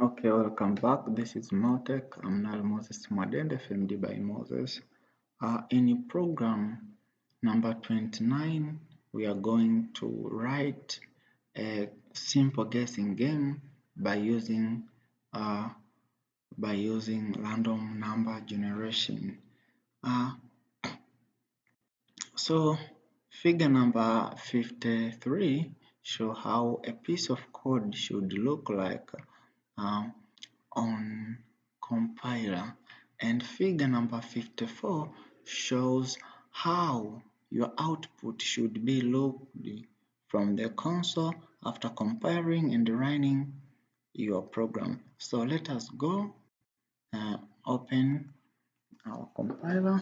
Okay, welcome back. This is MoTech. I'm Noel Mwadende, FMD by Moses. In program number 29, we are going to write a simple guessing game by using random number generation. So figure number 53 show how a piece of code should look like on compiler, and figure number 54 shows how your output should be looked from the console after compiling and running your program. So let us go open our compiler.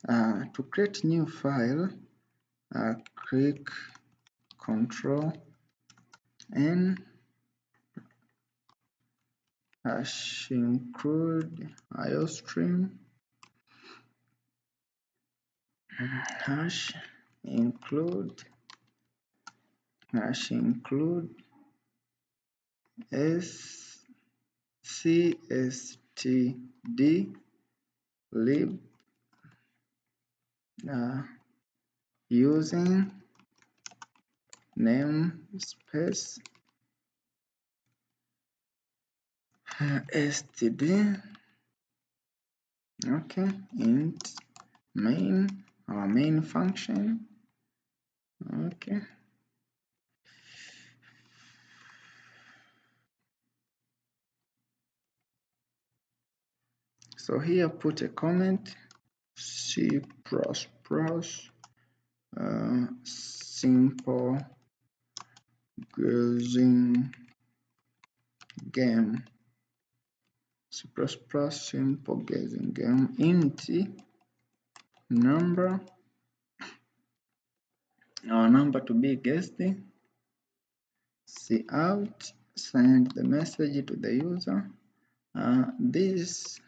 To create new file, click Ctrl N hash include iostream hash include cstd lib using namespace std. Okay, int main, our main function. Okay, so here put a comment. C++ simple guessing game. C++ simple guessing game. Int number, our number to be guessed. Cout, send the message to the user. This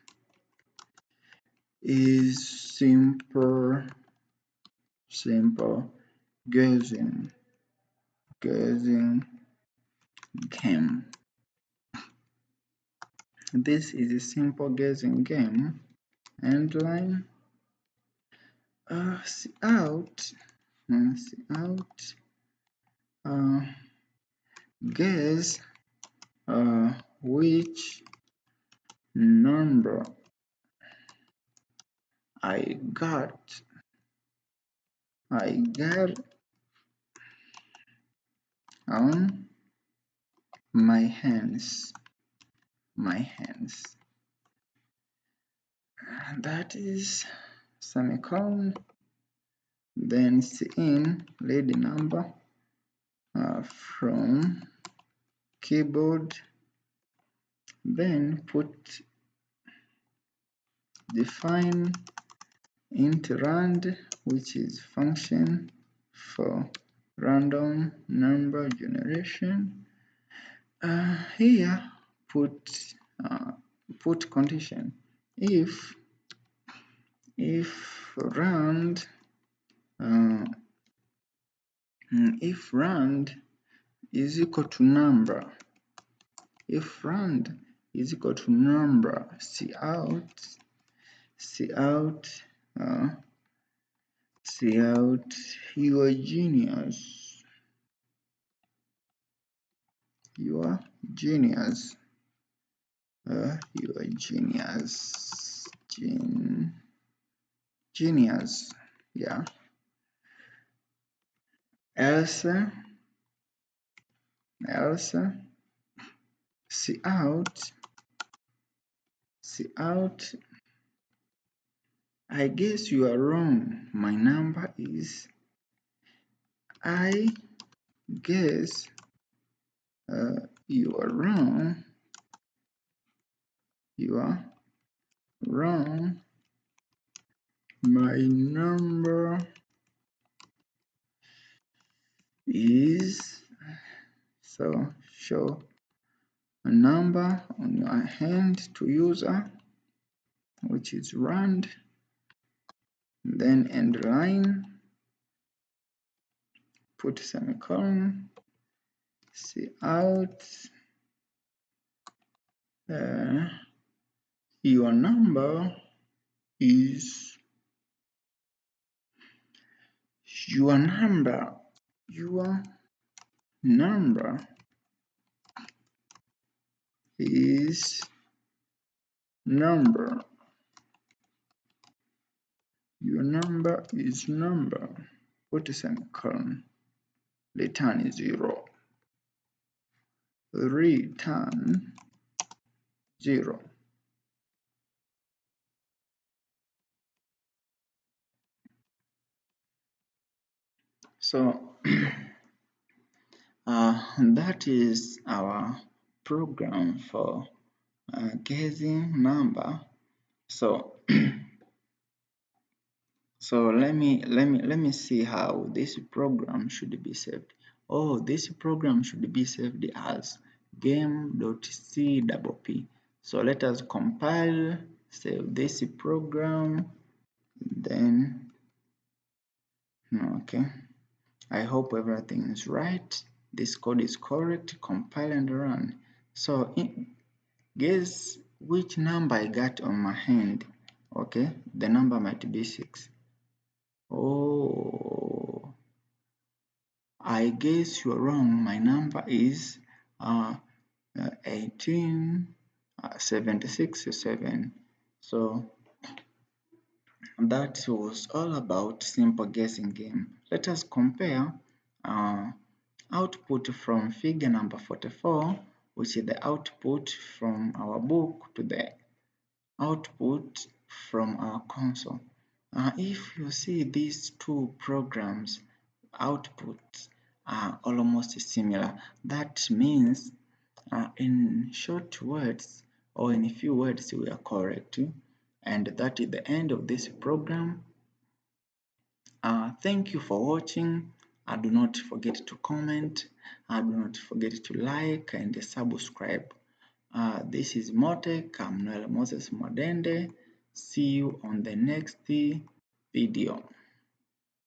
is simple guessing game. This is a simple guessing game. End line. Cout, guess which number I got on my hands. That is semicolon. Then cin lead number from keyboard. Then put define int rand, which is function for random number generation. Here put condition. If rand is equal to number, cout, you are genius. Genius. Yeah. Else cout, I guess you are wrong. My number is, I guess you are wrong. My number is, so show a number on your hand to user, which is rand. Then end line, put semicolon, cout your number is your number is number. Your number is number. Put a semicolon. Return 0. Return 0. So that is our program for guessing number. So let me see how this program should be saved. Oh, this program should be saved as game.cpp. So let us compile, save this program, then okay. I hope everything is right. This code is correct. Compile and run. So guess which number I got on my hand. Okay, the number might be 6. Oh, I guess you're wrong. My number is 1876.7. So that was all about simple guessing game. Let us compare output from figure number 44, which is the output from our book, to the output from our console. If you see these two programs, outputs are almost similar. That means in short words, or in a few words, we are correct. And that is the end of this program. Thank you for watching. Do not forget to comment. Do not forget to like and subscribe. This is MoTech. I'm Noel Mwadende. See you on the next video.